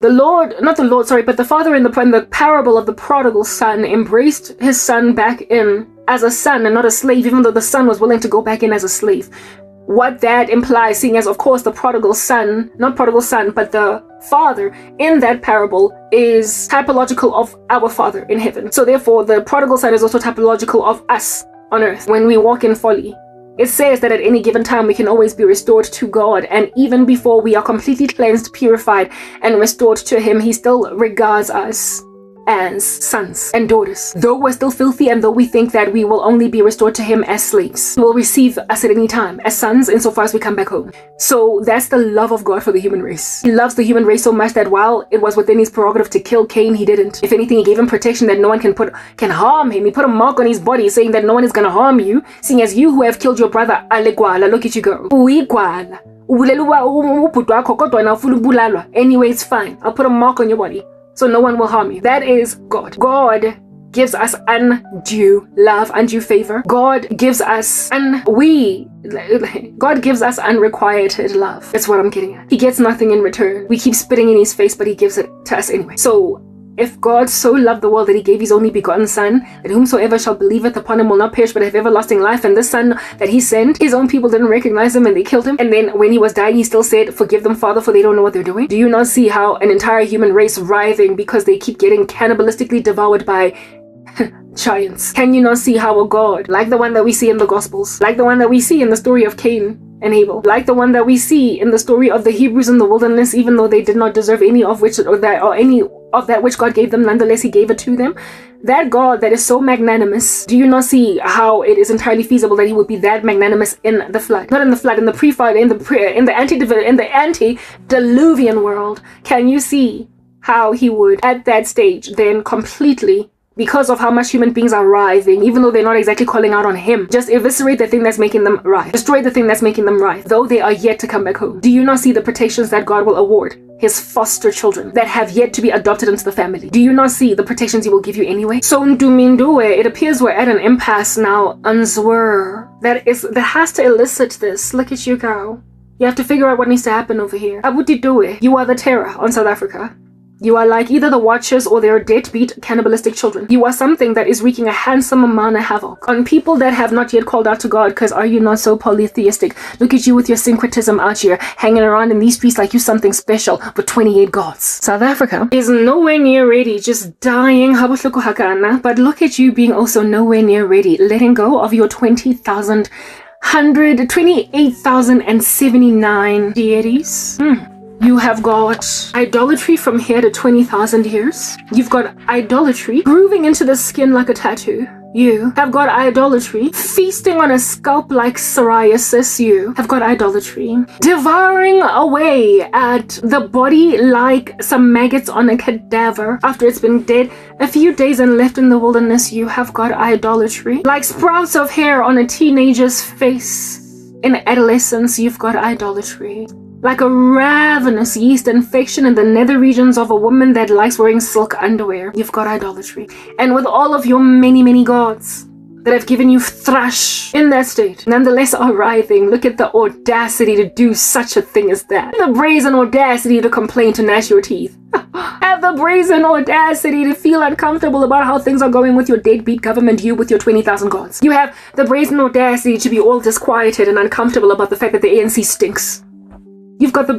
But the father in the parable of the prodigal son embraced his son back in as a son and not a slave, even though the son was willing to go back in as a slave. What that implies, seeing as, of course, the prodigal son, not prodigal son, but the father in that parable is typological of our Father in heaven. So therefore, the prodigal son is also typological of us on earth when we walk in folly. It says that at any given time we can always be restored to God, and even before we are completely cleansed, purified, and restored to Him, He still regards us as sons and daughters. Though we're still filthy and though we think that we will only be restored to Him as slaves, He will receive us at any time as sons insofar as we come back home. So that's the love of God for the human race. He loves the human race so much that while it was within His prerogative to kill Cain, He didn't. If anything, He gave him protection that no one can harm him. He put a mark on his body saying that no one is going to harm you, seeing as you who have killed your brother, look at you go. Anyway, it's fine. I'll put a mark on your body so no one will harm you. That is God. God gives us undue love, undue favor. God gives us unrequited love. That's what I'm getting at. He gets nothing in return. We keep spitting in His face, but He gives it to us anyway. So if God so loved the world that He gave His only begotten Son, that whomsoever shall believeth upon Him will not perish but have everlasting life, and this Son that He sent, His own people didn't recognize Him and they killed Him, and then when He was dying He still said, forgive them, Father, for they don't know what they're doing. Do you not see how an entire human race writhing because they keep getting cannibalistically devoured by giants? Can you not see how a God, like the one that we see in the Gospels, like the one that we see in the story of Cain and Abel, like the one that we see in the story of the Hebrews in the wilderness, even though they did not deserve any of any of that which God gave them, nonetheless He gave it to them. That God that is so magnanimous, do you not see how it is entirely feasible that He would be that magnanimous in the flood? Not in the flood, in the pre-flood, in the antediluvian world. Can you see how He would, at that stage, then completely, because of how much human beings are writhing, even though they're not exactly calling out on Him, just eviscerate the thing that's making them writhe, destroy the thing that's making them writhe, though they are yet to come back home? Do you not see the protections that God will award His foster children that have yet to be adopted into the family? Do you not see the protections He will give you anyway? So Ndumindue, it appears we're at an impasse now. Unzwer, that has to elicit this. Look at you go. You have to figure out what needs to happen over here. Abutidue, you are the terror on South Africa. You are like either the Watchers or their deadbeat cannibalistic children. You are something that is wreaking a handsome amount of havoc on people that have not yet called out to God, because are you not so polytheistic? Look at you with your syncretism out here, hanging around in these streets like you something special with 28 gods. South Africa is nowhere near ready, just dying, but look at you being also nowhere near ready, letting go of your 28,079 deities. You have got idolatry from here to 20,000 years. You've got idolatry grooving into the skin like a tattoo. You have got idolatry feasting on a scalp like psoriasis. You have got idolatry devouring away at the body like some maggots on a cadaver after it's been dead a few days and left in the wilderness. You have got idolatry like sprouts of hair on a teenager's face in adolescence. You've got idolatry like a ravenous yeast infection in the nether regions of a woman that likes wearing silk underwear. You've got idolatry. And with all of your many, many gods that have given you thrush in that state, nonetheless are writhing. Look at the audacity to do such a thing as that. The brazen audacity to complain, to gnash your teeth. Have the brazen audacity to feel uncomfortable about how things are going with your deadbeat government, you with your 20,000 gods. You have the brazen audacity to be all disquieted and uncomfortable about the fact that the ANC stinks. You've got a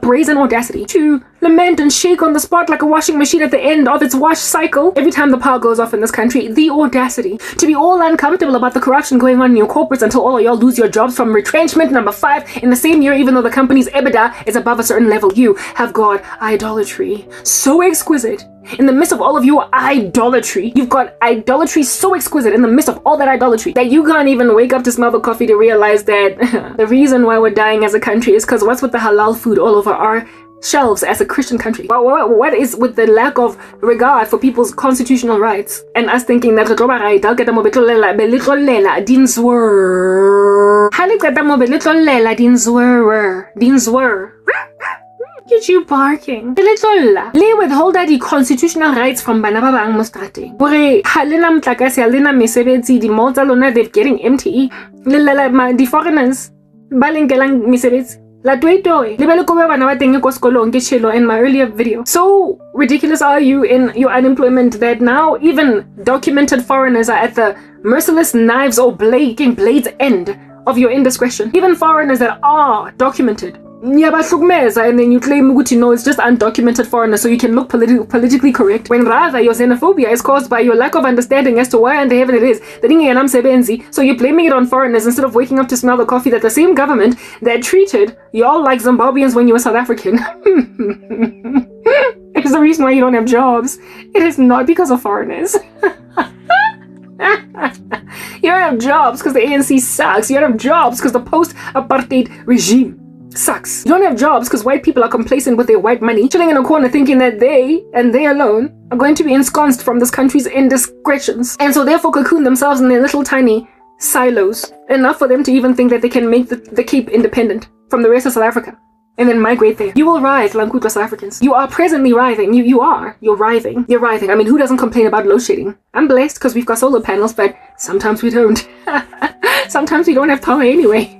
brazen audacity to lament and shake on the spot like a washing machine at the end of its wash cycle every time the power goes off in this country. The audacity to be all uncomfortable about the corruption going on in your corporates until all of y'all lose your jobs from retrenchment number 5 in the same year, even though the company's EBITDA is above a certain level. You have got idolatry so exquisite. In the midst of all of your idolatry, you've got idolatry so exquisite in the midst of all that idolatry that you can't even wake up to smell the coffee to realize that the reason why we're dying as a country is because what's with the halal food all over our shelves as a Christian country? What is with the lack of regard for people's constitutional rights and us thinking that Get you barking. Le withhold the constitutional rights from bana ba bang mo strateng. Hore ha lena motlakase, ha lena mesebetsi, di malls tsa lona they're getting empty. The foreigners ba lenkelang mesebetsi La toy. In my earlier video. So ridiculous are you in your unemployment that now even documented foreigners are at the merciless knives or blades end of your indiscretion. Even foreigners that are documented. And then you claim no, it's just undocumented foreigners so you can look politically correct, when rather your xenophobia is caused by your lack of understanding as to why and the heaven it is. So you're blaming it on foreigners instead of waking up to smell the coffee that the same government that treated y'all like Zimbabweans when you were South African. It's the reason why you don't have jobs. It is not because of foreigners. You don't have jobs because the ANC sucks. You don't have jobs because the post-apartheid regime sucks. You don't have jobs because white people are complacent with their white money, chilling in a corner thinking that they, and they alone, are going to be ensconced from this country's indiscretions. And so therefore cocoon themselves in their little tiny silos, enough for them to even think that they can make the Cape independent from the rest of South Africa. And then migrate there. You will writhe, Lankutwa South Africans. You are presently writhing. You're writhing. You're writhing. I mean, who doesn't complain about load shedding? I'm blessed because we've got solar panels, but sometimes we don't. Sometimes we don't have power anyway.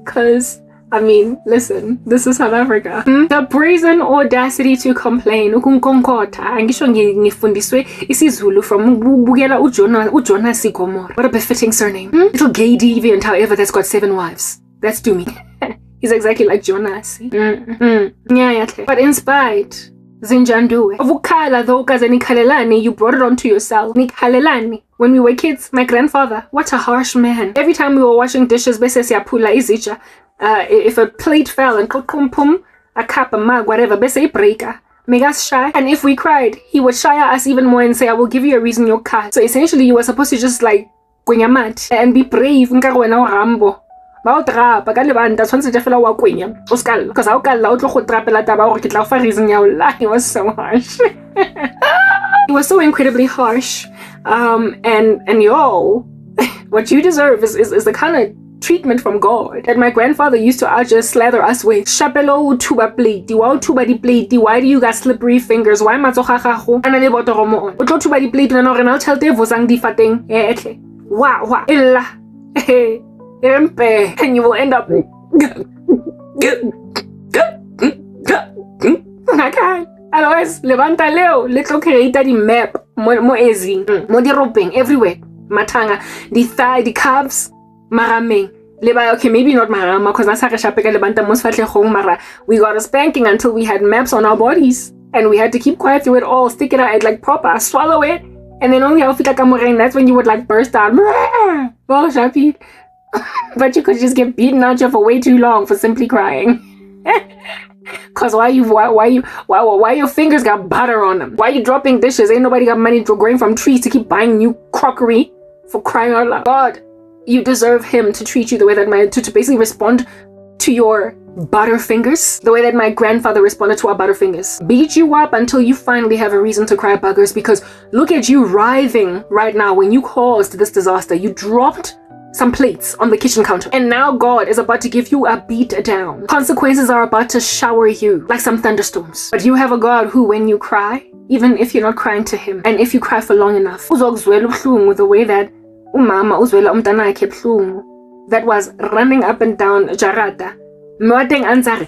Because, I mean, listen, this is South Africa. The brazen audacity to complain. Ukunkonkotha. Angisho ngifundiswe isiZulu from Bugela uJonas Sigomora. What a befitting surname. Little gay deviant, however, that's got 7 wives. That's Dumi. He's exactly like Jonas. But in spite, Zinjanduwe. Avukala though nikhalelani, you brought it onto yourself. Nikhalelani. When we were kids, my grandfather, what a harsh man. Every time we were washing dishes, bese siyapula izitsha. If a plate fell and pum, a cup, a mug, whatever, bese breaker. Make us shy. And if we cried, he would shy us even more and say, I will give you a reason you're cut. So essentially, you were supposed to just like, and be brave. Rambo. Because how can he was so harsh. He was so incredibly harsh. And yo, what you deserve is the kind of treatment from God that my grandfather used to just slather us with. Chapelo tuba plate, wow tuba di plate, why do you got slippery fingers? Why matsohaho? Anale botoromo. Otlo tuba di plate na renal chelte vosang di fateng. Wow, illa. And you will end up. I can't. Otherwise, levanta leo, little create the map. Mo easy. Mo di roping everywhere. Matanga, the thigh, the calves, maraming. Leba, okay, maybe not marama, because we got a spanking until we had maps on our bodies. And we had to keep quiet through it all, stick it out like proper, swallow it, and then only that's when you would like burst out. Oh, Shapi. But you could just get beaten out for way too long for simply crying. Cause why your fingers got butter on them? Why you dropping dishes? Ain't nobody got money growing from trees to keep buying new crockery, for crying out loud. God, you deserve him to treat you the way that to basically respond to your butter fingers, the way that my grandfather responded to our butter fingers. Beat you up until you finally have a reason to cry buggers, because look at you writhing right now when you caused this disaster. You dropped some plates on the kitchen counter, and now God is about to give you a beat down. Consequences are about to shower you like some thunderstorms. But you have a God who, when you cry, even if you're not crying to him, and if you cry for long enough, the way that umama uzwela umntana wakhe buhlungu, that was running up and down Jarata. Mwateng ansari,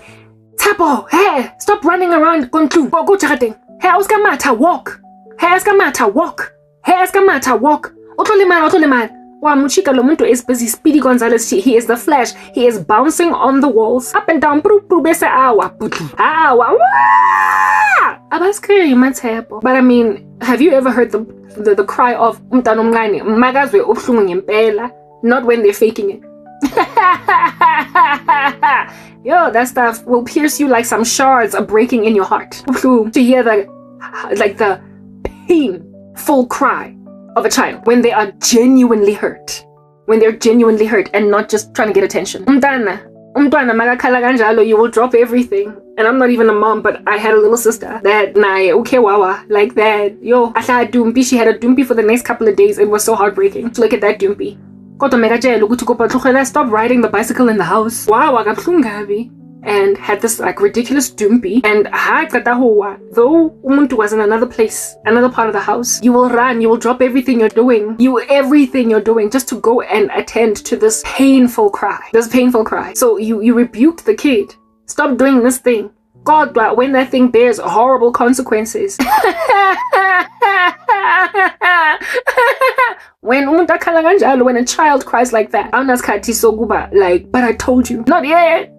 Tapo, hey, stop running around kontlu. Go jarateng. Hey, uskamata walk. Hey, uskamata walk. Hey, uskamata walk. Otoliman. Muchika Lomuntu is busy. Speedy Gonzalez, he is the Flash. He is bouncing on the walls, up and down. But I mean, have you ever heard the cry of Umtanomngane? Magazwe obhlungu ngempela, not when they're faking it. Yo, that stuff will pierce you like some shards are breaking in your heart. To hear the painful cry of a child when they are genuinely hurt. When they're genuinely hurt and not just trying to get attention. Umntwana magakhala kanjalo, you will drop everything. And I'm not even a mom, but I had a little sister that naye wawa like that. Yo, asha dumpi, she had a dumpi for the next couple of days. It was so heartbreaking to look at that dumpi. Stop riding the bicycle in the house. Wow, and had this like ridiculous dumpi, and though umuntu was in another place, another part of the house, you will run, you will drop everything you're doing just to go and attend to this painful cry. So you rebuked the kid Stop doing this thing. God, when that thing bears horrible consequences. When a child cries like that, like, but I told you. Not yet.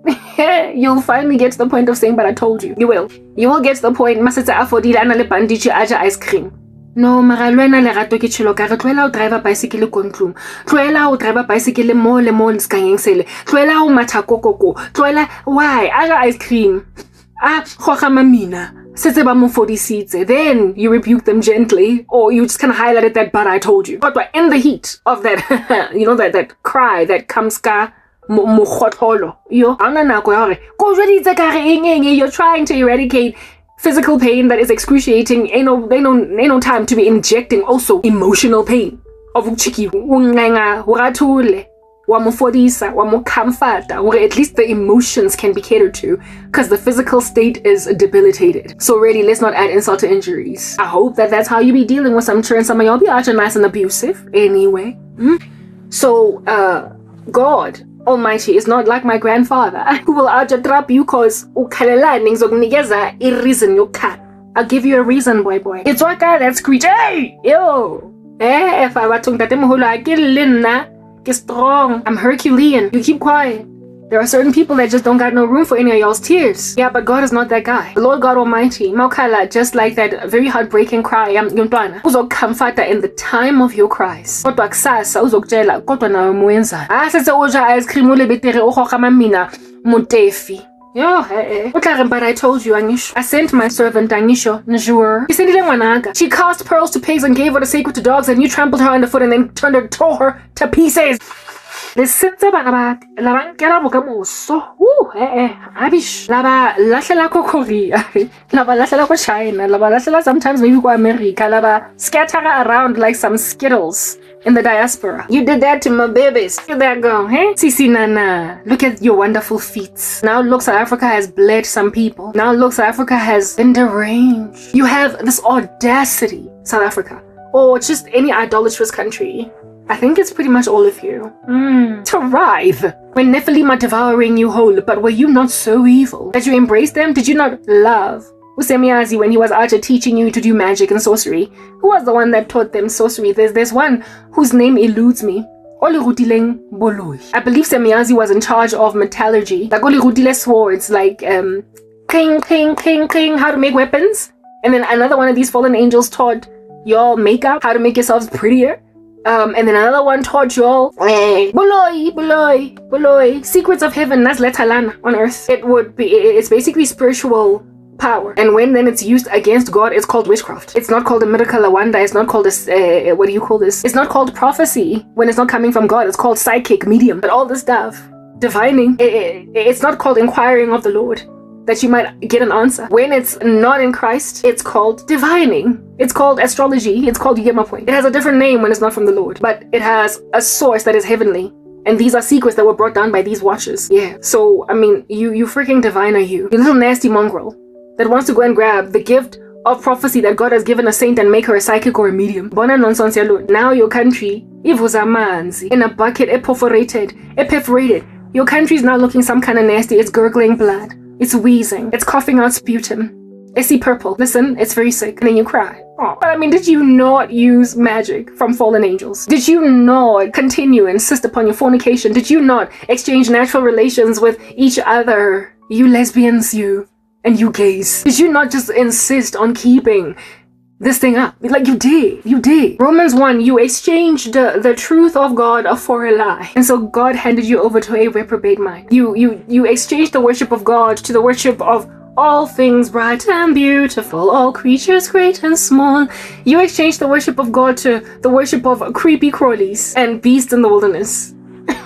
You'll finally get to the point of saying, but I told you. You will. You will get to the point, ice cream. No, mara lwena lerato ke chilo ka re tloela o drive bicycle ko ntlong. Tloela o drive bicycle mo le mo skangeng sele. Tloela o matha kokoko. Tloela why? Aja ice cream. Khoga mamina. Setse ba mo 40 seats. Then you rebuke them gently, or you just kind of highlighted that, but I told you. But in the heat of that, that cry that comes ka mokhotolo. You're trying to eradicate physical pain that is excruciating. Ain't no time to be injecting also emotional pain. Of chiki wamufodisa, wamukamfata, where at least the emotions can be catered to, because the physical state is debilitated. So really, let's not add insult to injuries. I hope that's how you be dealing with some children. Some of y'all be actually nice and abusive anyway. So, God Almighty is not like my grandfather, who will trap you cause reason you can. I'll give you a reason, boy. It's what guy that screech, hey, yo. If I were to strong. I'm Herculean. You keep quiet. There are certain people that just don't got no room for any of y'all's tears. Yeah, but God is not that guy. The Lord God Almighty, Maukala, just like that very heartbreaking cry, Yuntwana, uzokhamfata in the time of your cries. Kodwa kusasa uzokutshela kodwa nawe muyenza. Sese uja ice cream ule betere ukhokama mina mutefi. Yo, but I told you, Anisho. I sent my servant, Anisho, Njur. She cast pearls to pigs and gave her to sacred to dogs, and you trampled her underfoot and then tore her to pieces. Listen to Banabak, Labankera Bokamoso. Abish, Laba Lashala Korea, Laba Lashala China, Laba Lashala sometimes maybe go America, Laba scatter around like some Skittles in the diaspora. You did that to my babies. Look at that girl, hey? Sisi Nana, look at your wonderful feats. Now look, South Africa has bled some people. Now look, South Africa has been deranged. You have this audacity, South Africa, or just any idolatrous country. I think it's pretty much all of you. To writhe when Nephilim are devouring you whole, but were you not so evil that you embraced them? Did you not love Usemiazi when he was out teaching you to do magic and sorcery? Who was the one that taught them sorcery? There's one whose name eludes me. I believe Semiazi was in charge of metallurgy. Like Olirutile swords, like cling, cling, cling, cling, how to make weapons. And then another one of these fallen angels taught y'all makeup, how to make yourselves prettier. And then another one taught y'all Boloi, secrets of heaven, that's letalana on earth. It's basically spiritual power. And when then it's used against God, it's called witchcraft. It's not called a miracle Lawanda, it's not called a, what do you call this? It's not called prophecy when it's not coming from God, it's called psychic, medium. But all this stuff, divining, it's not called inquiring of the Lord, that you might get an answer. When it's not in Christ, it's called divining. It's called astrology. It's called, you get my point. It has a different name when it's not from the Lord, but it has a source that is heavenly. And these are secrets that were brought down by these watchers. Yeah. So, I mean, you freaking diviner, you little nasty mongrel that wants to go and grab the gift of prophecy that God has given a saint and make her a psychic or a medium. Bona nonsense alone. Now your country, manzi in a bucket, perforated. Your country is now looking some kind of nasty. It's gurgling blood. It's wheezing. It's coughing out sputum. I see purple. Listen, it's very sick. And then you cry. Oh, but I mean, did you not use magic from fallen angels? Did you not continue and insist upon your fornication? Did you not exchange natural relations with each other? You lesbians, you. And you gays. Did you not just insist on keeping this thing up? Like you did. Romans 1, you exchanged the truth of God for a lie. And so God handed you over to a reprobate mind. You exchanged the worship of God to the worship of all things bright and beautiful, all creatures great and small. You exchanged the worship of God to the worship of creepy crawlies and beasts in the wilderness.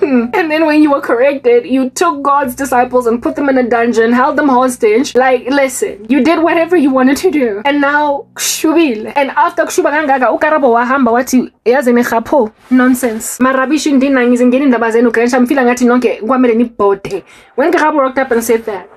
And then when you were corrected, you took God's disciples and put them in a dungeon, held them hostage. Like, listen, you did whatever you wanted to do. And now, kshubile. And after kshubagangaga, ukarabo wahamba wati yazene khapo. Nonsense. Marabishi ndina ngizengeni ndabazenu kensha mfila ngati nonke ngwamele ni bote. When Karabo rocked up and said that,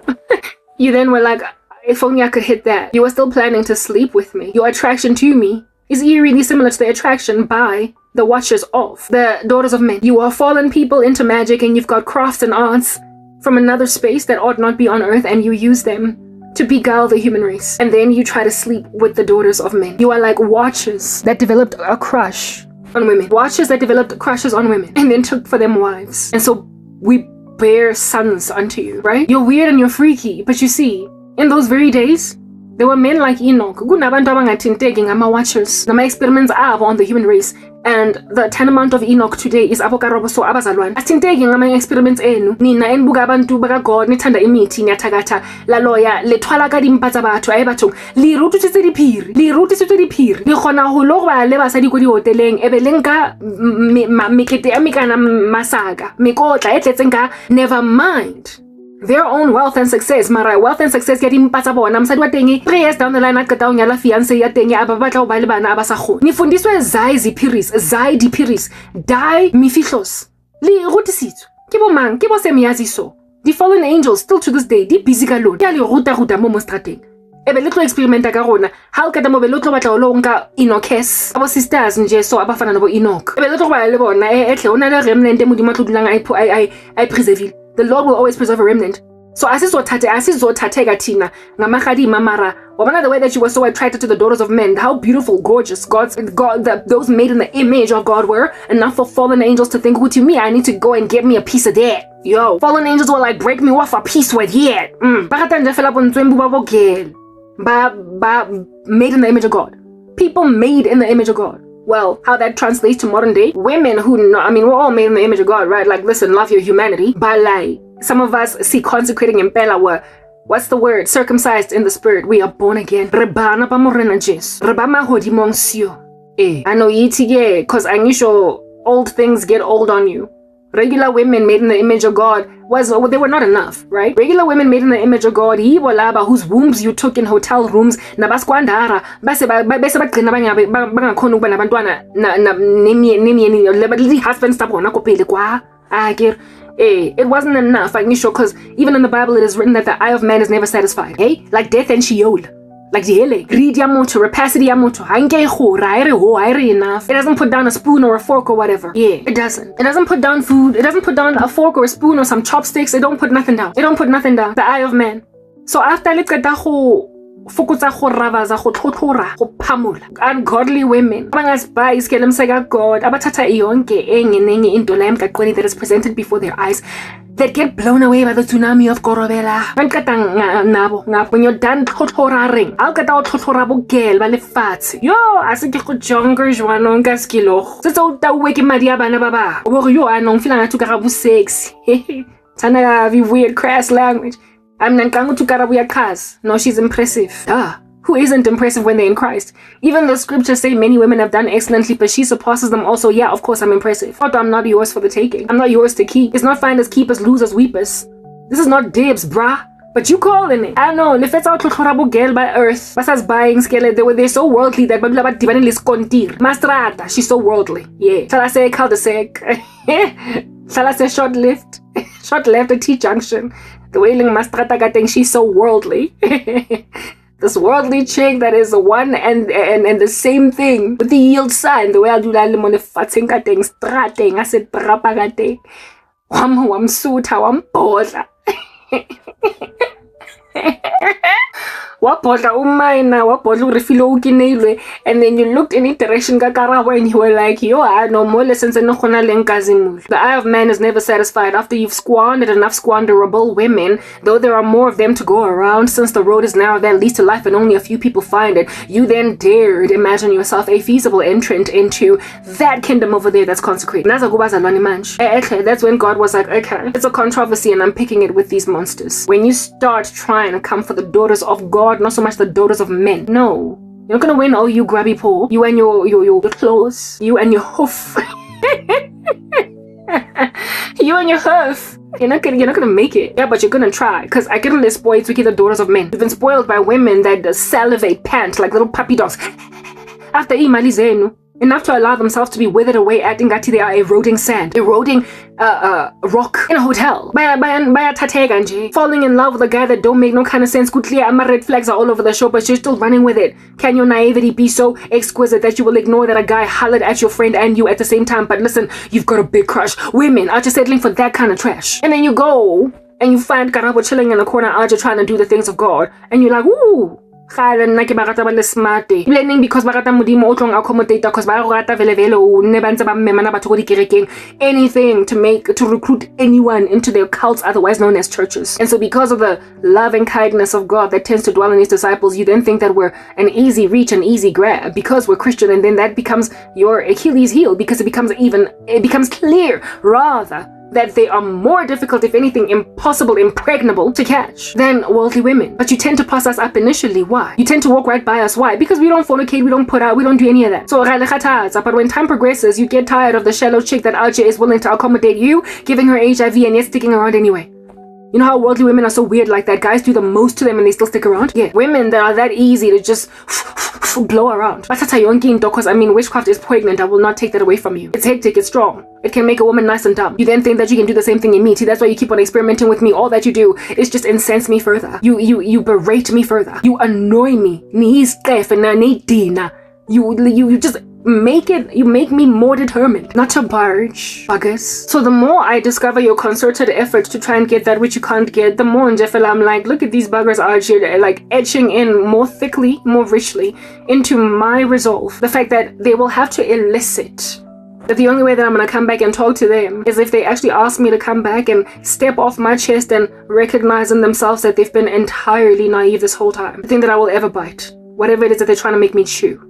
you then were like, if only I could hit that. You were still planning to sleep with me. Your attraction to me is eerily similar to the attraction by the watchers of the daughters of men. You are fallen people into magic and you've got crafts and arts from another space that ought not be on earth, and you use them to beguile the human race. And then you try to sleep with the daughters of men. You are like watchers that developed a crush on women. Watchers that developed crushes on women and then took for them wives. And so we bear sons unto you, right? You're weird and you're freaky, but you see, in those very days, there were men like Enoch, kunabantu abangathinteki ngama-watchers, nama-experiments abo on the human race. And the tantamount of Enoch today is abokarobo so abazalwane. Athinteki ngama-experiments enu. Nina enbuka abantu baka God nithanda imithi niyathakatha la loya lethwala ka dimpa tsa batho a bathong le rututse diphiri le kgona ho lo ba le basadi go di hoteleng ebe le nka mekete ya mekana masaka mekotla e tletseng ka never mind their own wealth and success. Mara wealth and success ya dimpa tsa bona mosadi wa teng 3 years down the line a qeta ho nyala fiance ya teng ya ba batla ho ba le bana ba sa kgone. Nifundiswe zai dipiris die mifihlos le rutisitswe ke bo mang ke bo semiyaziso. The fallen angels still to this day di busy ka lona ya le ruta mo strateng ebe le tlo experimenta ka rona ha o ka mo be le tlo batla ho lo nka Enochs abo sisters nje so abafana no bo Enoch ebe le tlo ba le bona ehle ona le remnant e modimo tlo dulang I preserve. The Lord will always preserve a remnant. So asizothatheka thina ngamagadi mamara wabona the way that you were so attracted to the daughters of men, how beautiful, gorgeous those made in the image of God were, enough for fallen angels to think, to me I need to go and get me a piece of that. Yo, fallen angels were like, break me off a piece with it. Made in the image of God. People made in the image of God. Well, how that translates to modern day women who, I mean, we're all made in the image of God, right? Like, listen, love your humanity. But like, some of us see consecrating in Pella were, what's the word? Circumcised in the spirit. We are born again. Rebana pa morena Jesu. Rebama hodi monsio. I know yitige, because I sure old things get old on you. Regular women made in the image of God they were not enough, right? Regular women made in the image of God, whose wombs you took in hotel rooms, it wasn't enough, because even in the Bible it is written that the eye of man is never satisfied, hey? Like death and Sheol. Like the greed yamoto, rapacity yamoto, enough. It doesn't put down a spoon or a fork or whatever. Yeah, it doesn't. It doesn't put down food. It doesn't put down a fork or a spoon or some chopsticks. It don't put nothing down. It don't put nothing down. The eye of man. So after let's get that whole ungodly women that is presented before their eyes, that get blown away by the tsunami of Korobela. When you're done totoraring, I'll get out totorabo girl by the fats. Yo, I think you jungle Juanonga skilo. So that wicked Madia Banababa. Or you are non feeling to Garabu sex. Tana weird crass language. I'm not going to Garabuya cars. No, she's impressive. Who isn't impressive when they're in Christ? Even the scriptures say many women have done excellently, but she surpasses them also. Yeah, of course I'm impressive. But I'm not yours for the taking. I'm not yours to keep. It's not finders, keepers, losers, weepers. This is not dibs, brah. But you calling it. I know, if it's out to horrible girl by earth. Basas buying skele, they're so worldly that Baglaba Divanilis Contir. Mastrata, she's so worldly. Yeah. Shall I say cul-de-sac? Shall I say short left? Short left at T-junction. The wailing Mastrata gatting, she's so worldly. This worldly chick that is the one and the same thing with the yield sign. The way I do that lemon fatsing gatting, strating, I said trapagating. Wam suta, wam bola. Wapodla umayna, wapodla urefilo ukinelwe, and then you looked in direction kakarawa and you were like, yo, I know more lessons than nokhona lenkazimul. The eye of man is never satisfied. After you've squandered enough squanderable women, though there are more of them to go around, since the road is narrow that leads to life and only a few people find it, you then dared imagine yourself a feasible entrant into that kingdom over there that's consecrated. That's when God was like, okay, it's a controversy and I'm picking it with these monsters. When you start trying to come for the daughters of God, not so much the daughters of men. No. You're not gonna win, oh, you grabby paw. You and your clothes. You and your hoof. You and your hoof. You're not gonna make it. Yeah, but you're gonna try. Because I get this boys to get the daughters of men. You've been spoiled by women that salivate, pant like little puppy dogs. After imali zenu. Enough to allow themselves to be withered away at Ingati they are eroding sand, eroding rock in a hotel. Falling in love with a guy that don't make no kind of sense. Good clear, red flags are all over the show, but you're still running with it. Can your naivety be so exquisite that you will ignore that a guy hollered at your friend and you at the same time? But listen, you've got a big crush. Women are just settling for that kind of trash. And then you go and you find Karabo chilling in a corner out here trying to do the things of God, and you're like, ooh, learning because anything to recruit anyone into their cults, otherwise known as churches. And so because of the love and kindness of God that tends to dwell in his disciples, you then think that we're an easy reach, an easy grab because we're Christian, and then that becomes your Achilles heel, because it becomes clear rather that they are more difficult, if anything, impossible, impregnable to catch than worldly women. But you tend to pass us up initially. Why? You tend to walk right by us. Why? Because we don't fornicate, we don't put out, we don't do any of that. So, but when time progresses, you get tired of the shallow chick that out here is willing to accommodate you, giving her HIV and yet sticking around anyway. You know how worldly women are so weird like that? Guys do the most to them and they still stick around? Yeah. Women that are that easy to just blow around. Because witchcraft is pregnant. I will not take that away from you. It's hectic, it's strong. It can make a woman nice and dumb. You then think that you can do the same thing in me. See, that's why you keep on experimenting with me. All that you do is just incense me further. You berate me further. You annoy me. You just you make me more determined not to barge, buggers. So the more I discover your concerted efforts to try and get that which you can't get, the more I'm like, look at these buggers out here, like etching in more thickly, more richly into my resolve. The fact that they will have to elicit that the only way that I'm going to come back and talk to them is if they actually ask me to come back and step off my chest and recognize in themselves that they've been entirely naive this whole time. The thing that I will ever bite, whatever it is that they're trying to make me chew.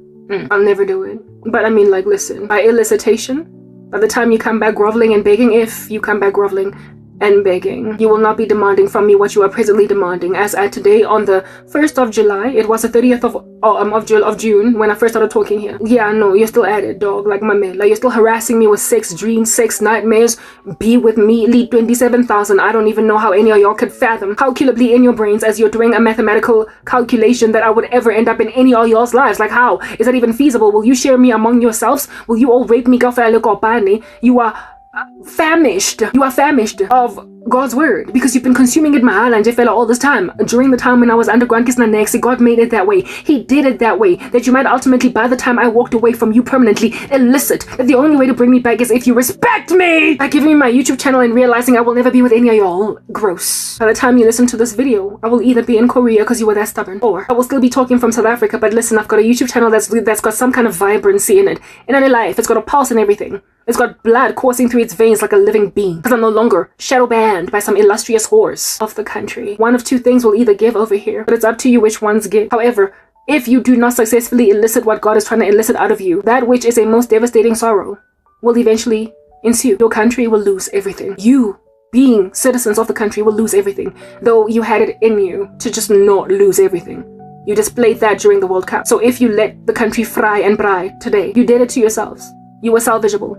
I'll never do it. But listen, by elicitation, by the time you come back groveling and begging, if you come back groveling and begging, you will not be demanding from me what you are presently demanding. As at today, on the 1st of July, it was the 30th of June when I first started talking here. Yeah, I know, you're still at it, dog, like my man. Like, you're still harassing me with sex dreams, sex nightmares. Be with me, lead 27,000. I don't even know how any of y'all could fathom calculably in your brains as you're doing a mathematical calculation that I would ever end up in any of y'all's lives. Like, how is that even feasible? Will you share me among yourselves? Will you all rape me? You are famished. You are famished of God's word because you've been consuming it mahala and fella all this time. During the time when I was underground, God made it that way. He did it that way that you might ultimately, by the time I walked away from you permanently, elicit that the only way to bring me back is if you respect me by giving me my YouTube channel and realizing I will never be with any of y'all. Gross. By the time you listen to this video, I will either be in Korea because you were that stubborn, or I will still be talking from South Africa. But listen, I've got a YouTube channel that's got some kind of vibrancy in it. In any life, it's got a pulse and everything. It's got blood coursing through its veins like a living being. Because I'm no longer shadow banned by some illustrious horse of the country. One of two things will either give over here, but it's up to you which ones give. However, if you do not successfully elicit what God is trying to elicit out of you, that which is a most devastating sorrow will eventually ensue. Your country will lose everything. You, being citizens of the country, will lose everything. Though you had it in you to just not lose everything. You displayed that during the World Cup. So if you let the country fry and bry today, you did it to yourselves. You were salvageable.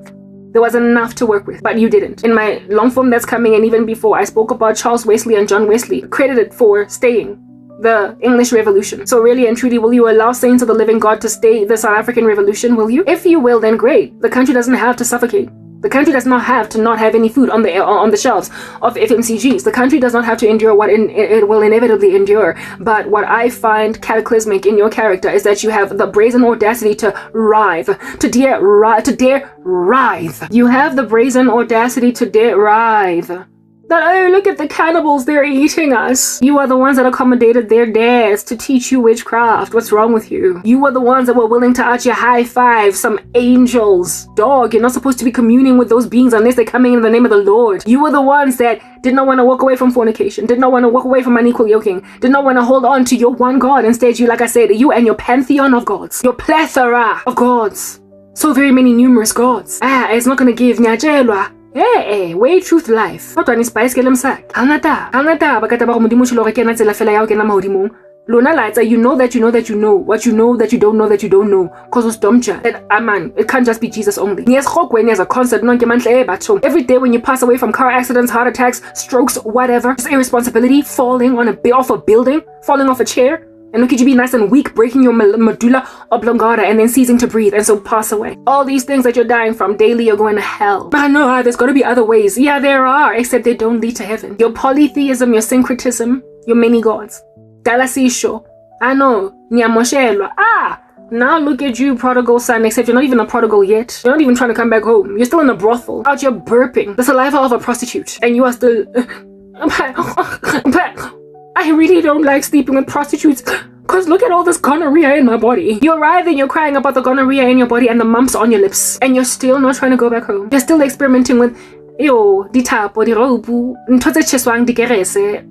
There was enough to work with, but you didn't. In my long form that's coming, and even before, I spoke about Charles Wesley and John Wesley, credited for staying the English Revolution. So really and truly, will you allow saints of the living God to stay the South African Revolution? Will you? If you will, then great. The country doesn't have to suffocate. The country does not have to not have any food on the shelves of FMCGs. The country does not have to endure what it will inevitably endure. But what I find cataclysmic in your character is that you have the brazen audacity to dare writhe. You have the brazen audacity to dare writhe. That, oh, look at the cannibals, they're eating us. You are the ones that accommodated their dads to teach you witchcraft. What's wrong with you? You were the ones that were willing to out you high five some angels. Dog, you're not supposed to be communing with those beings unless they're coming in the name of the Lord. You were the ones that did not want to walk away from fornication, did not want to walk away from unequal yoking, did not want to hold on to your one God. Instead, you, like I said, you and your pantheon of gods, your plethora of gods. So very many numerous gods. It's not going to give nyajelwa. Way truth life. Kodwa ni spice ke lemsaka. Hangata ba ka taba go modimo tsholo re kena tsela fela ya go kena mahodimong. Lona latsa, you know that you know that you know what you know that you don't know that you don't know. Cause it's domja. That man, it can't just be Jesus only. Ni eskhokweni as a concept nonke manhle batho. Every day when you pass away from car accidents, heart attacks, strokes, whatever, just irresponsibility, falling off a building, falling off a chair. And look at you be nice and weak, breaking your medulla oblongata and then ceasing to breathe and so pass away. All these things that you're dying from daily, you're going to hell. But no, there's got to be other ways. Yeah, there are, except they don't lead to heaven. Your polytheism, your syncretism, your many gods. Dalasisho. I know. Nyamoshelwa. Now look at you, prodigal son, except you're not even a prodigal yet. You're not even trying to come back home. You're still in a brothel, out here burping the saliva of a prostitute. And you are still But I really don't like sleeping with prostitutes. Because look at all this gonorrhea in my body. You arrive and you're crying about the gonorrhea in your body and the mumps on your lips. And you're still not trying to go back home. You're still experimenting with dithapo, diropu, ntho tse tjheswang dikerese.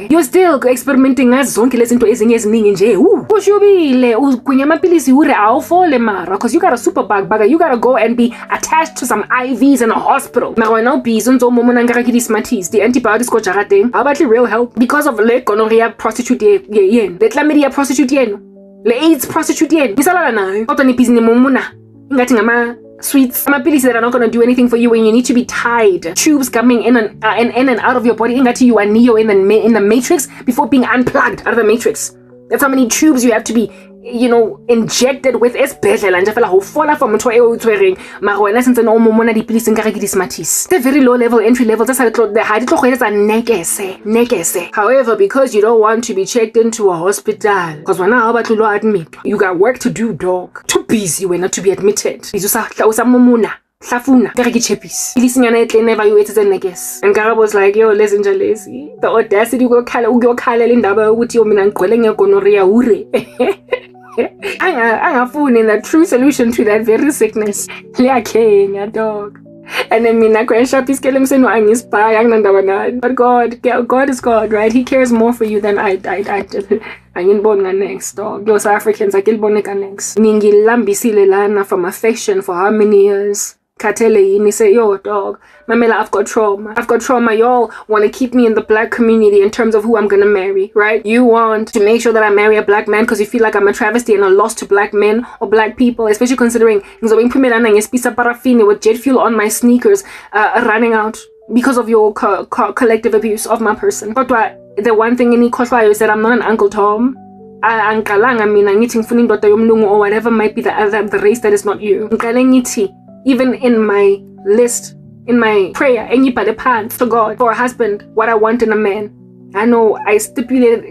You're still experimenting ngazo zonke lezi zinto eziningi nje. Ushubile, ugwinya amapilisi ure awufole mara. Because you got a super bug bugger. You gotta go and be attached to some IVs in a hospital. Mara wena ubhizi unzo momo nangara ki dismatis. The antibiotics go jarateng. How about real help? Because of le gonorrhea prostitute yen. Le chlamydia prostitute yen. Le AIDS prostitute yen. Ngisalala nayo. Kodwa nibhizi nimumuna. Ingathi ngama sweets, amapilisi that are not going to do anything for you when you need to be tied. Tubes coming in and out of your body. Ingati you are Neo in the Matrix before being unplugged out of the Matrix. That's how many tubes you have to be, injected with esibhedlela nje fela hofola for motho e o tshwereng mara wena sentse no mo mona dipilisi nkare ke dismatis. It's a very low level entry level. That's how the hard to nekese. However, because you don't want to be checked into a hospital, because when I about to admit, you got work to do, dog. Too busy when not to be admitted. Hlafuna kare ke chepis ilisinyana etle never you ethi zenekes. And Garab was like, yo, listen nje lezi, the audacity ukuyokhalela indaba yokuthi mina ngigqwele ngegonorrhea ure. Angafuni the true solution to that very sickness. Liyakhenya, dog. And then mina kwensha piskele mseno angisibhaya anginandaba nayo. But God is God, right? He cares more for you than I angiboni nga next, dog. Yo, South Africans akilibone ka next. Ningilambisile lana from affection for how many years? Katele yini say, yo, dog, mamela, I've got trauma. Y'all want to keep me in the black community in terms of who I'm gonna marry, right? You want to make sure that I marry a black man because you feel like I'm a travesty and a loss to black men or black people, especially considering ngizobengiphumelana paraffin with jet fuel on my sneakers running out because of your collective abuse of my person. But the one thing in ikhohlwayo is that I'm not an Uncle Tom. Angiqalanga mina ngithi ngifuna indoda yomlungu or whatever might be the race that is not you. Ngiqale ngithi even in my list, in my prayer, engibhale phansi to God for a husband, what I want in a man. I know I stipulated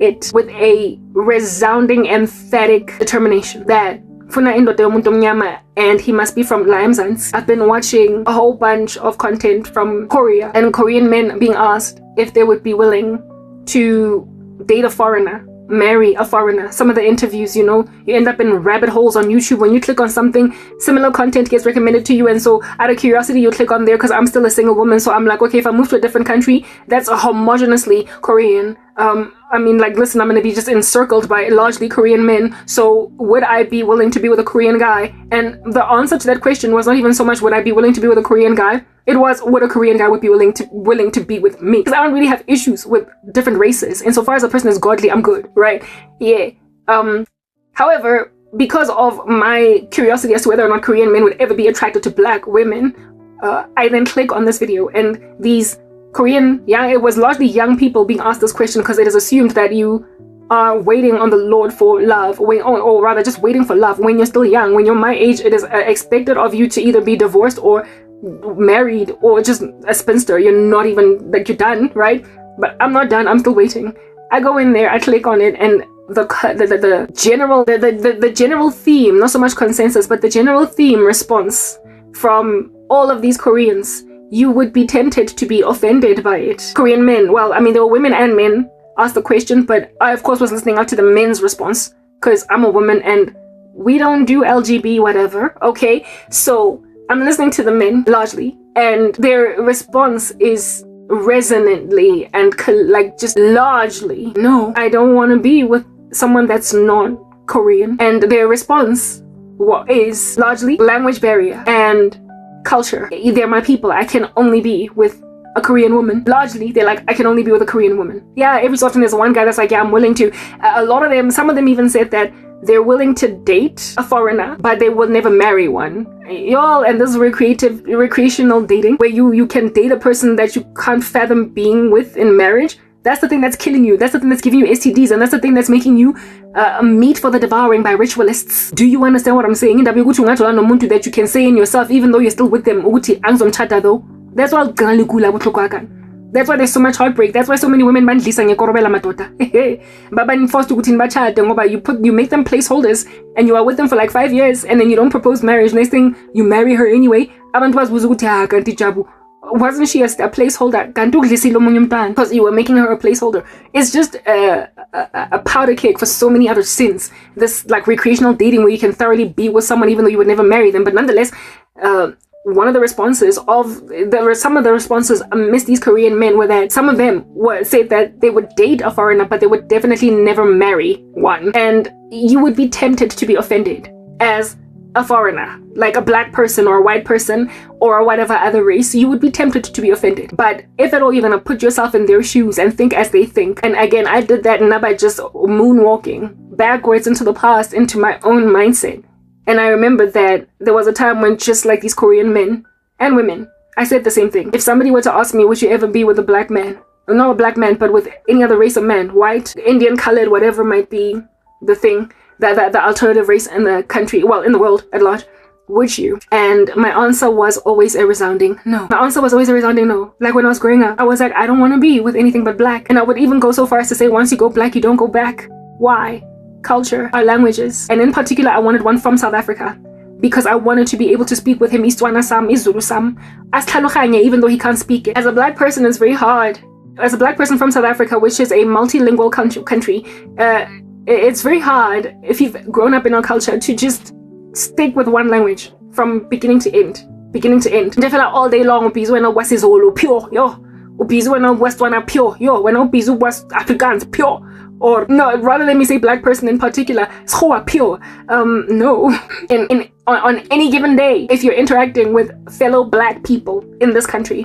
it with a resounding, emphatic determination that funa indoda yomuntu omnyama and he must be from la eMzansi. I've been watching a whole bunch of content from Korea and Korean men being asked if they would be willing to date a foreigner, marry a foreigner. Some of the interviews, you end up in rabbit holes on YouTube. When you click on something, similar content gets recommended to you, and so out of curiosity you click on there because I'm still a single woman, so I'm like, okay, if I move to a different country that's homogeneously Korean, listen, I'm gonna be just encircled by largely Korean men, so would I be willing to be with a Korean guy? And the answer to that question was not even so much would I be willing to be with a Korean guy, it was would a Korean guy would be willing to be with me, because I don't really have issues with different races, and so far as a person is godly, I'm good, right? Yeah. However, because of my curiosity as to whether or not Korean men would ever be attracted to black women, I then click on this video, and these it was largely young people being asked this question because it is assumed that you are waiting on the Lord for love, or rather just waiting for love when you're still young. When you're my age, it is expected of you to either be divorced or married or just a spinster. You're not even, like, you're done, right? But I'm not done, I'm still waiting. I go in there, I click on it, and the general theme, not so much consensus, but the general theme response from all of these Koreans, you would be tempted to be offended by it. Korean men, well, there were women and men asked the question, but I of course was listening out to the men's response because I'm a woman and we don't do LGB whatever, okay? So I'm listening to the men largely, and their response is resonantly and just largely, no, I don't want to be with someone that's not Korean. And their response is largely language barrier and culture. They're my people. I can only be with a Korean woman. Largely, they're like, I can only be with a Korean woman. Yeah, every so often there's one guy that's like, yeah, I'm willing to. A lot of them, some of them even said that they're willing to date a foreigner, but they will never marry one. Y'all, and this is recreational dating, where you can date a person that you can't fathom being with in marriage. That's the thing that's killing you. That's the thing that's giving you STDs, and that's the thing that's making you meat for the devouring by ritualists. Do you understand what I'm saying? That you can say in yourself, even though you're still with them. That's why that's why there's so much heartbreak. That's why so many women bandlisa ngekorobela madoda. Baba forced to kutin bachade ngoba you make them placeholders and you are with them for like 5 years and then you don't propose marriage. Next thing you marry her anyway. Abantu bazibuza ukuthi ha kanti Jabu wasn't she a placeholder? Because you were making her a placeholder. It's just a powder keg for so many other sins. This like recreational dating where you can thoroughly be with someone even though you would never marry them, but nonetheless, one of the responses some of the responses amidst these Korean men were that some of them said that they would date a foreigner, but they would definitely never marry one. And you would be tempted to be offended as a foreigner, like a black person or a white person or whatever other race. You would be tempted to be offended. But if at all you're gonna put yourself in their shoes and think as they think, and again, I did that not by just moonwalking backwards into the past, into my own mindset. And I remember that there was a time when, just like these Korean men and women, I said the same thing. If somebody were to ask me, would you ever be with a black man? Not a black man, but with any other race of man, white, Indian, colored, whatever might be the thing, the alternative race in the country, well, in the world at large, would you? And my answer was always a resounding no. My answer was always a resounding no. Like when I was growing up, I was like, I don't want to be with anything but black. And I would even go so far as to say, once you go black, you don't go back. Why? Culture, our languages, and in particular I wanted one from South Africa because I wanted to be able to speak with him Istswana Sam, Izulu Sam, as Tlhaloganye, even though he can't speak it. As a black person, it's very hard. As a black person from South Africa, which is a multilingual country, it's very hard if you've grown up in our culture to just stick with one language from beginning to end. Ndefela all day long ubizwe na wesiZulu pure, yo. Ubizwe na Westwana pure, yo. When ubizwe West Afrikaans pure. Or no, rather let me say black person in particular, pure. No. On any given day, if you're interacting with fellow black people in this country,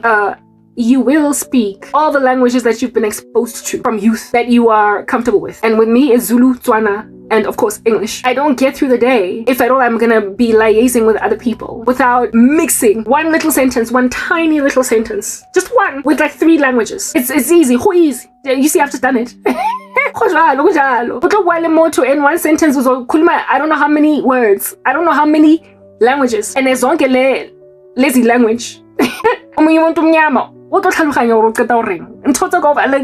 you will speak all the languages that you've been exposed to from youth that you are comfortable with. And with me, it's Zulu, Tswana, and of course English. I don't get through the day, if at all I'm gonna be liaising with other people, without mixing one little sentence, one tiny little sentence, just one, with like 3 languages. It's easy, easy. You see, I've just done it. In one sentence, I don't know how many words, I don't know how many languages, and there's only lazy language. Like,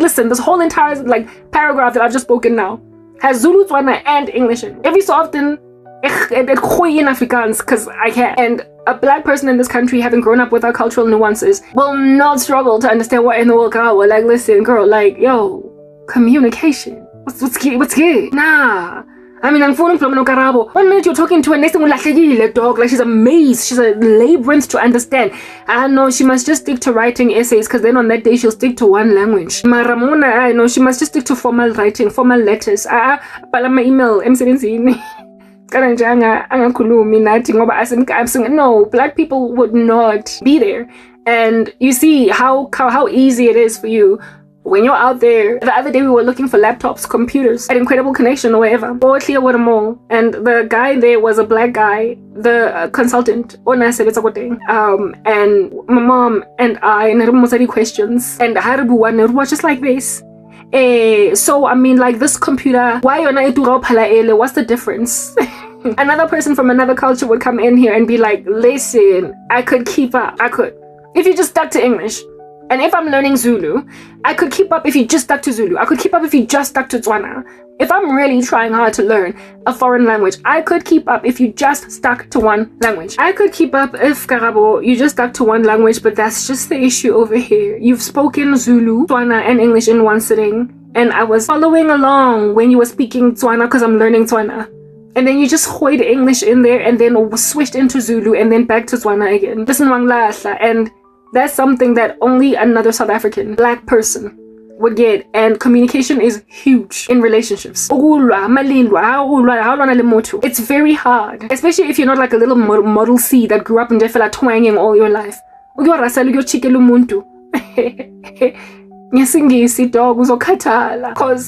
listen, this whole entire like paragraph that I've just spoken now has Zulu, Tswana, and English in it. Every so often, in Afrikaans, because I can. And a black person in this country, having grown up with our cultural nuances, will not struggle to understand what in the world we're like, listen, girl, like, yo, communication. What's good? Nah. I mean, I'm phoning from Karabo. 1 minute you're talking to her, next thing like dog, like she's a maze, she's a labyrinth to understand. I know she must just stick to writing essays, because then on that day she'll stick to one language. Maramona, I know she must just stick to formal writing, formal letters. Palama email, no, black people would not be there. And you see how easy it is for you when you're out there. The other day we were looking for laptops, computers at Incredible Connection or wherever. And the guy there was a black guy, the consultant. And my mom and I and questions. And Haribu was just like this. So I mean, like, this computer, why what's the difference? Another person from another culture would come in here and be like, listen, I could keep up. I could. If you just stuck to English. And if I'm learning Zulu, I could keep up if you just stuck to Zulu. I could keep up if you just stuck to Tswana. If I'm really trying hard to learn a foreign language, I could keep up if you just stuck to one language. I could keep up if, Karabo, you just stuck to one language, but that's just the issue over here. You've spoken Zulu, Tswana, and English in one sitting, and I was following along when you were speaking Tswana because I'm learning Tswana. And then you just hoid English in there and then switched into Zulu and then back to Tswana again. Listen, Wanglahla, and that's something that only another South African black person would get. And communication is huge in relationships. It's very hard, especially if you're not like a little Model C that grew up in Defela twanging all your life. Because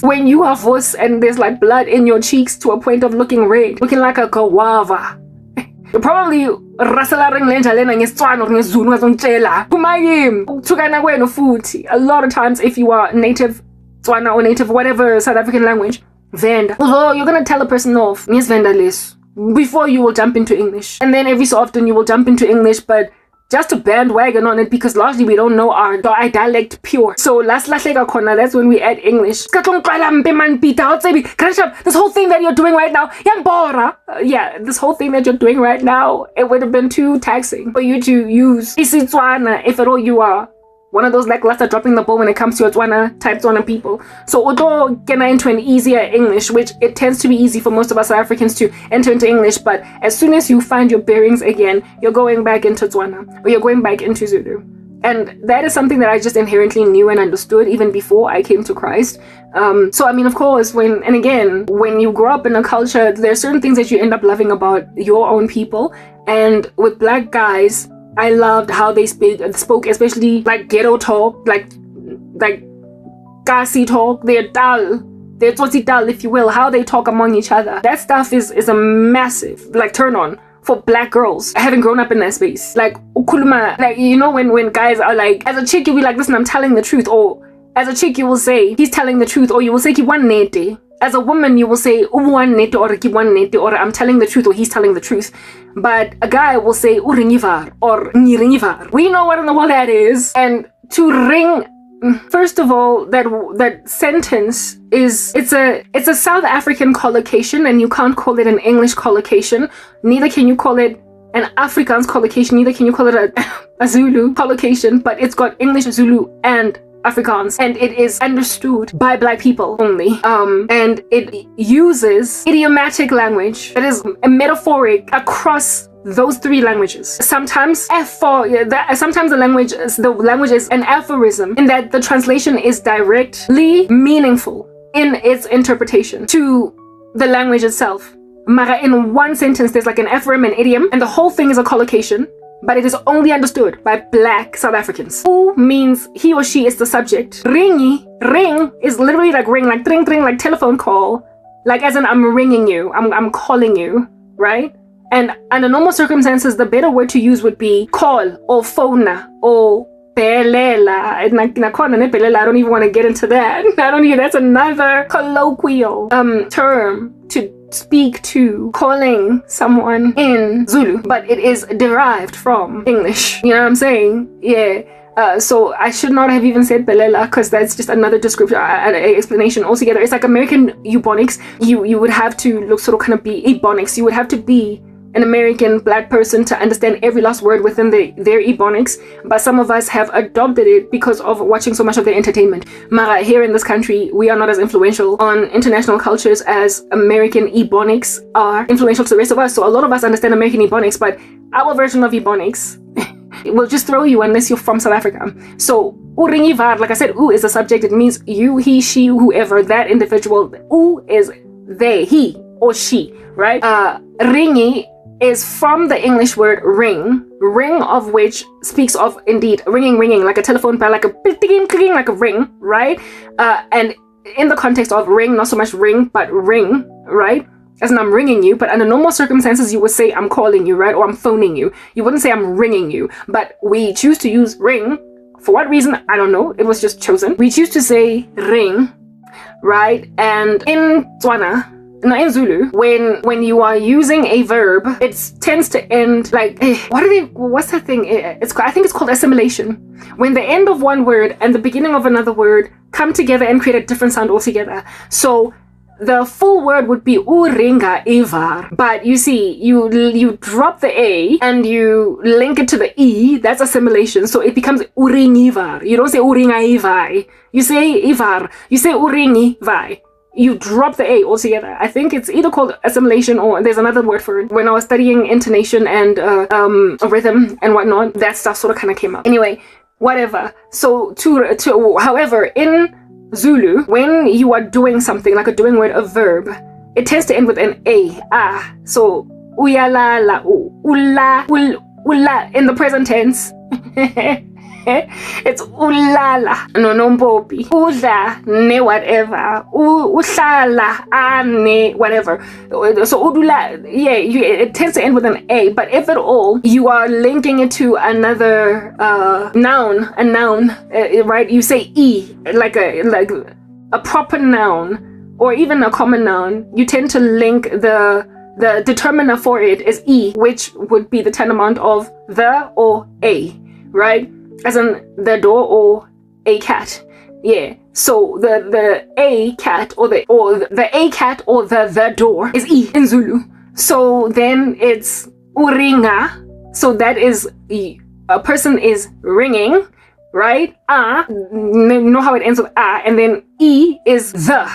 when you are voice and there's like blood in your cheeks to a point of looking red, looking like a guava, you're probably a lot of times if you are native Tswana or native whatever South African language, venda. Although you're gonna tell a person off, before you will jump into English. And then every so often you will jump into English, but just to bandwagon on it because largely we don't know our dialect pure. So that's when we add English. This whole thing that you're doing right now, this whole thing that you're doing right now, it would have been too taxing for you to use isiTswana if at all you are one of those lackluster dropping the ball when it comes to Tswana type Tswana people. So although get into an easier English, which it tends to be easy for most of us South Africans to enter into English, but as soon as you find your bearings again, you're going back into Tswana or you're going back into Zulu. And that is something that I just inherently knew and understood even before I came to Christ. So I mean, of course, when you grow up in a culture, there are certain things that you end up loving about your own people. And with black guys, I loved how they spoke, especially like ghetto talk, like Kasi talk. They're tsotsi dull, if you will, how they talk among each other. That stuff is a massive like turn on for black girls having grown up in that space. Like ukuluma, like you know when guys are like, as a chick you'll be like, listen, I'm telling the truth, or as a chick you will say he's telling the truth, or you will say ki one nete. As a woman, you will say uwanete or I'm telling the truth or he's telling the truth. But a guy will say uringivar or ngiringivar. We know what in the world that is. And to ring, first of all, that sentence it's a South African collocation, and you can't call it an English collocation. Neither can you call it an Afrikaans collocation. Neither can you call it a Zulu collocation. But it's got English, Zulu, and Afrikaans, and it is understood by black people only. And it uses idiomatic language that is metaphoric across those three languages. Sometimes sometimes the language is an aphorism in that the translation is directly meaningful in its interpretation to the language itself. Mara, in one sentence, there's like an aphorism and idiom, and the whole thing is a collocation. But it is only understood by black South Africans. U means he or she is the subject. Ring is literally like ring, like ring, like telephone call. Like as in I'm ringing you, I'm calling you, right? And under normal circumstances, the better word to use would be call or phone or pelela. I don't even want to get into that. That's another colloquial term to speak to calling someone in Zulu, but it is derived from English. You know what I'm saying? Yeah. So I should not have even said belela because that's just another description, an explanation altogether. It's like American Ebonics. You would have to look sort of kind of be Ebonics. You would have to be an American black person to understand every last word within their Ebonics, but some of us have adopted it because of watching so much of their entertainment. Mara, here in this country, we are not as influential on international cultures as American Ebonics are influential to the rest of us. So a lot of us understand American Ebonics, but our version of Ebonics will just throw you unless you're from South Africa. So uringivar, like I said, u is a subject. It means you, he, she, whoever, that individual. U is they, he or she, right? Ringi is from the English word ring of which speaks of indeed ringing, like a telephone bell, like a clicking, like a ring, right? And in the context of ring, not so much ring, but ring, right? As in I'm ringing you, but under normal circumstances, you would say I'm calling you, right? Or I'm phoning you. You wouldn't say I'm ringing you, but we choose to use ring. For what reason? I don't know. It was just chosen. We choose to say ring, right? And in Tswana, no, in Zulu, when you are using a verb, it tends to end like, what's that thing? I think it's called assimilation. When the end of one word and the beginning of another word come together and create a different sound altogether. So the full word would be uringa ivar, but you see, you drop the a and you link it to the e. That's assimilation, so it becomes uringivar. You don't say uringa ivai. You say ivar. You say uringi vai. You drop the a altogether. I think it's either called assimilation or there's another word for it. When I was studying intonation and rhythm and whatnot, that stuff sort of kind of came up. Anyway, whatever. So however, in Zulu, when you are doing something like a doing word, a verb, it tends to end with an a, ah. So uyalala, ula, ula in the present tense. It's ulala no nombobi udla ne whatever uhlala ane whatever. So udula, it tends to end with an a, but if at all you are linking it to another a noun, right? You say e, like a proper noun or even a common noun. You tend to link the the determiner for it is E, which would be the tantamount of the or a, right? As in the door or a cat. Yeah. So the a cat or the a cat or the door is E in Zulu. So then it's uringa. So that is a person is ringing, right? Know how it ends with a, and then E is the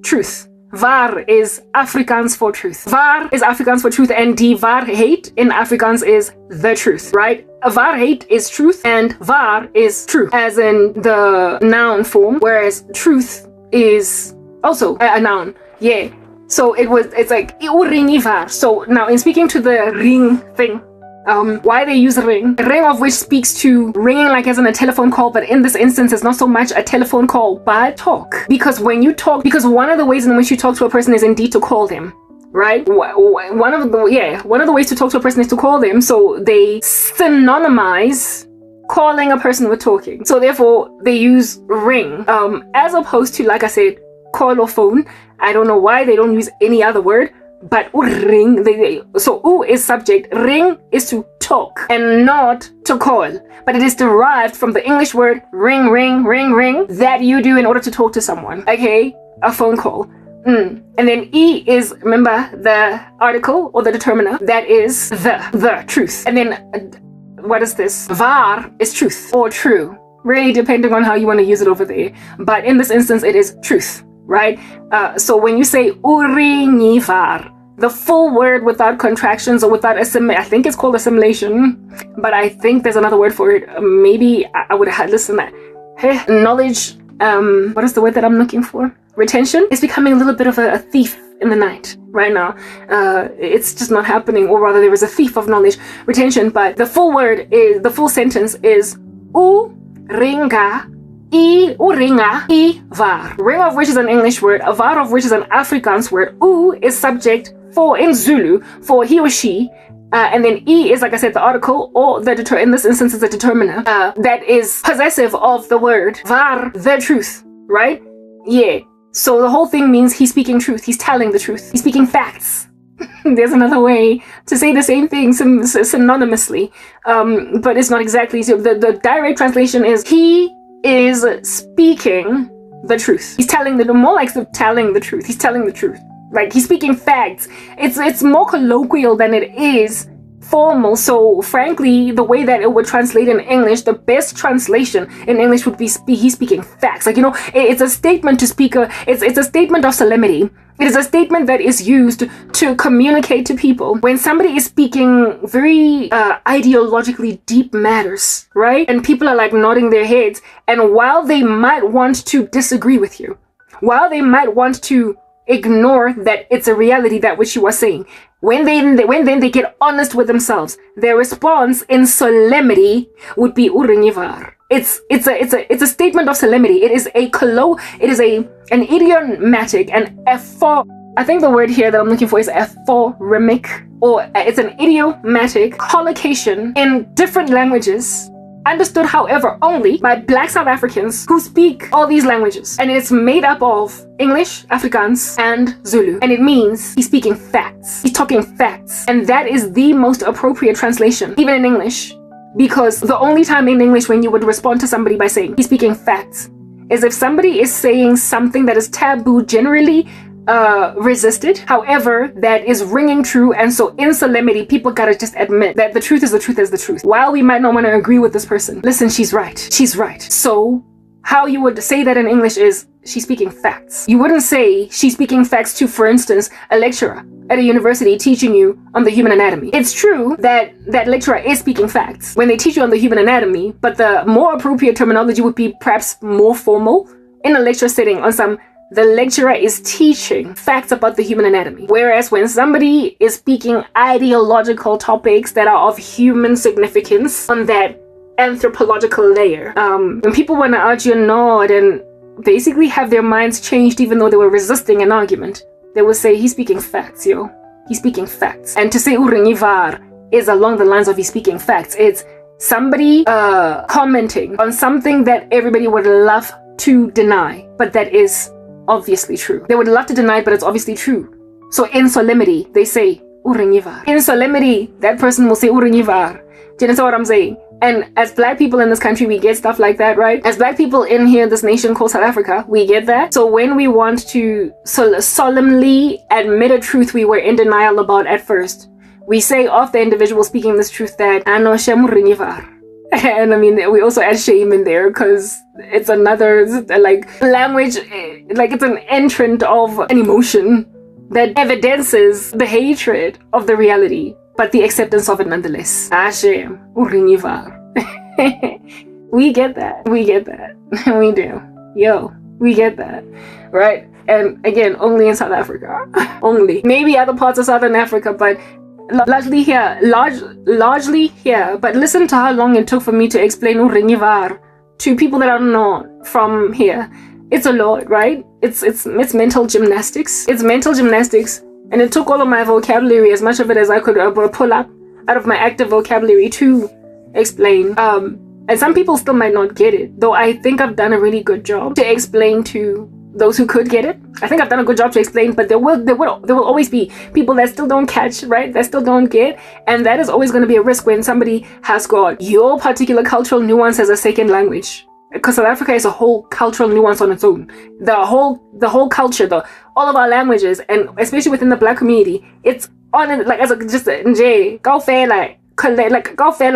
truth. Var is Afrikaans for truth. Var is Afrikaans for truth, and die waarheid in Afrikaans is the truth, right? Waarheid is truth, and var is true, as in the noun form, whereas truth is also a noun. Yeah. So it's like uringi var. So now in speaking to the ring thing, why they use ring of which speaks to ringing like as in a telephone call, but in this instance it's not so much a telephone call but talk, because when you talk, because one of the ways in which you talk to a person is indeed to call them, right? One of the ways to talk to a person is to call them, so they synonymize calling a person with talking, so therefore they use ring, as opposed to, like I said, call or phone. I don't know why they don't use any other word. But ring, so u is subject, ring is to talk and not to call. But it is derived from the English word ring, ring, ring, ring that you do in order to talk to someone. Okay, a phone call. And then E is, remember, the article or the determiner, that is the truth. And then what is this? Var is truth or true, really depending on how you want to use it over there. But in this instance, it is truth. Right? So when you say uringivar, the full word without contractions or without I think it's called assimilation, but I think there's another word for it. Maybe I would have had listened to that. Knowledge, what is the word that I'm looking for? Retention is becoming a little bit of a thief in the night right now. It's just not happening, or rather there is a thief of knowledge retention, but the full sentence is uringa I uringa I var. Ring of which is an English word, a var of which is an Afrikaans word. U is subject for in Zulu for he or she, and then E is, like I said, the article or the in this instance is a determiner that is possessive of the word var, the truth, right? Yeah. So the whole thing means he's speaking truth. He's telling the truth. He's speaking facts. There's another way to say the same thing synonymously, but it's not exactly. So the direct translation is he is speaking the truth. He's telling more like telling the truth. He's telling the truth. Like he's speaking facts. It's more colloquial than it is formal. So frankly, the way that it would translate in English, the best translation in English would be he's speaking facts. Like, you know, it's a statement to speak. It's a statement of solemnity. It is a statement that is used to communicate to people when somebody is speaking very ideologically deep matters, right? And people are like nodding their heads. And while they might want to disagree with you, while they might want to ignore that it's a reality that which you are saying, when they get honest with themselves, their response in solemnity would be uringivar. It's a statement of solemnity. It is an idiomatic and I think the word here that I'm looking for is aphoremic, or it's an idiomatic collocation in different languages, understood, however, only by Black South Africans who speak all these languages. And it's made up of English, Afrikaans, and Zulu. And it means he's speaking facts. He's talking facts. And that is the most appropriate translation, even in English. Because the only time in English when you would respond to somebody by saying he's speaking facts is if somebody is saying something that is taboo, generally resisted, however, that is ringing true. And so in solemnity, people gotta just admit that the truth is the truth is the truth. While we might not want to agree with this person, listen, she's right. She's right. So how you would say that in English is she's speaking facts. You wouldn't say she's speaking facts to, for instance, a lecturer at a university teaching you on the human anatomy. It's true that that lecturer is speaking facts when they teach you on the human anatomy, but the more appropriate terminology would be perhaps more formal in a lecture setting on some, the lecturer is teaching facts about the human anatomy. Whereas when somebody is speaking ideological topics that are of human significance on that anthropological layer, when people want to argue and nod and basically have their minds changed even though they were resisting an argument, they will say he's speaking facts, yo. He's speaking facts. And to say uringivar is along the lines of he's speaking facts. It's somebody commenting on something that everybody would love to deny, but that is obviously true. They would love to deny it, but it's obviously true. So in solemnity, they say uringivar. In solemnity, that person will say uringivar. Do you understand what I'm saying? And as black people in this country, we get stuff like that, right? As black people in here, this nation called South Africa, we get that. So when we want to solemnly admit a truth we were in denial about at first, we say of the individual speaking this truth that ano shemuringivar. And I mean, we also add shame in there because it's another like language, like it's an entrant of an emotion that evidences the hatred of the reality, but the acceptance of it nonetheless. Hashem, uringivar. We get that. We get that. We do. Yo, we get that. Right? And again, only in South Africa. Only. Maybe other parts of Southern Africa, but largely here. Largely here. But listen to how long it took for me to explain uringivar to people that are not from here. It's a lot, right? It's mental gymnastics. It's mental gymnastics. And it took all of my vocabulary, as much of it as I could pull up out of my active vocabulary to explain. And some people still might not get it, though I think I've done a really good job to explain to those who could get it. I think I've done a good job to explain, but there will always be people that still don't catch, right? That still don't get. And that is always going to be a risk when somebody has got your particular cultural nuance as a second language. Because South Africa is a whole cultural nuance on its own. The whole culture, all of our languages, and especially within the black community, it's on it like as a just nje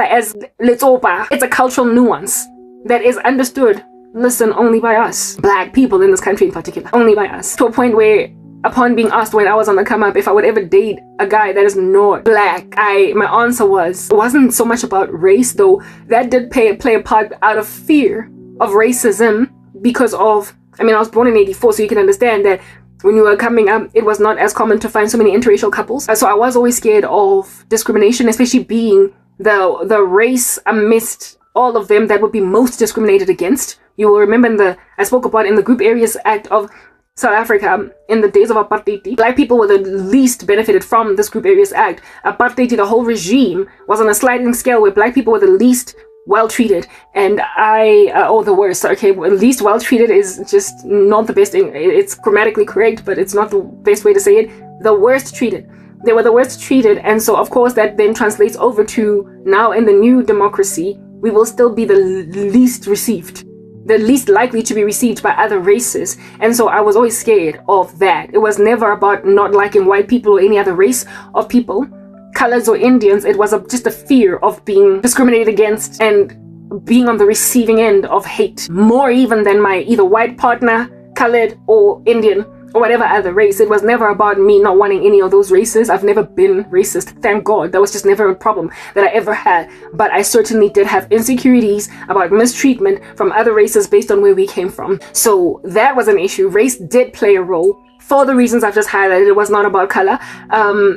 as letsopa. It's a cultural nuance that is understood, listen, only by us, black people in this country in particular, only by us. To a point where, upon being asked when I was on the come up if I would ever date a guy that is not black, my answer was, it wasn't so much about race, though that did play a part out of fear of racism because of, I mean, I was born in 84, so you can understand that when you were coming up, it was not as common to find so many interracial couples. So I was always scared of discrimination, especially being the race amidst all of them that would be most discriminated against. You will remember I spoke about in the Group Areas Act of South Africa, in the days of apartheid, black people were the least benefited from this Group Areas Act. Apartheid, the whole regime, was on a sliding scale where black people were the least well treated, and the worst. Okay, least well treated is just not the best thing. It's grammatically correct, but it's not the best way to say it. The worst treated. They were the worst treated, and so of course that then translates over to now in the new democracy, we will still be the least received, the least likely to be received by other races. And so I was always scared of that. It was never about not liking white people or any other race of people, colors or Indians. It was just a fear of being discriminated against and being on the receiving end of hate, more even than my either white partner, colored or Indian or whatever other race. It was never about me not wanting any of those races. I've never been racist, thank God. That was just never a problem that I ever had. But I certainly did have insecurities about mistreatment from other races based on where we came from. So that was an issue. Race did play a role. For the reasons I've just highlighted, it was not about color.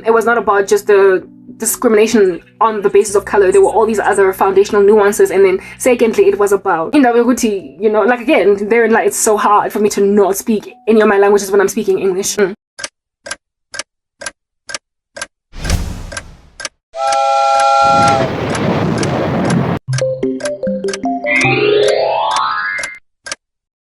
It was not about just the discrimination on the basis of color. There were all these other foundational nuances. And then secondly, it was about, like again, therein like it's so hard for me to not speak any of my languages when I'm speaking English.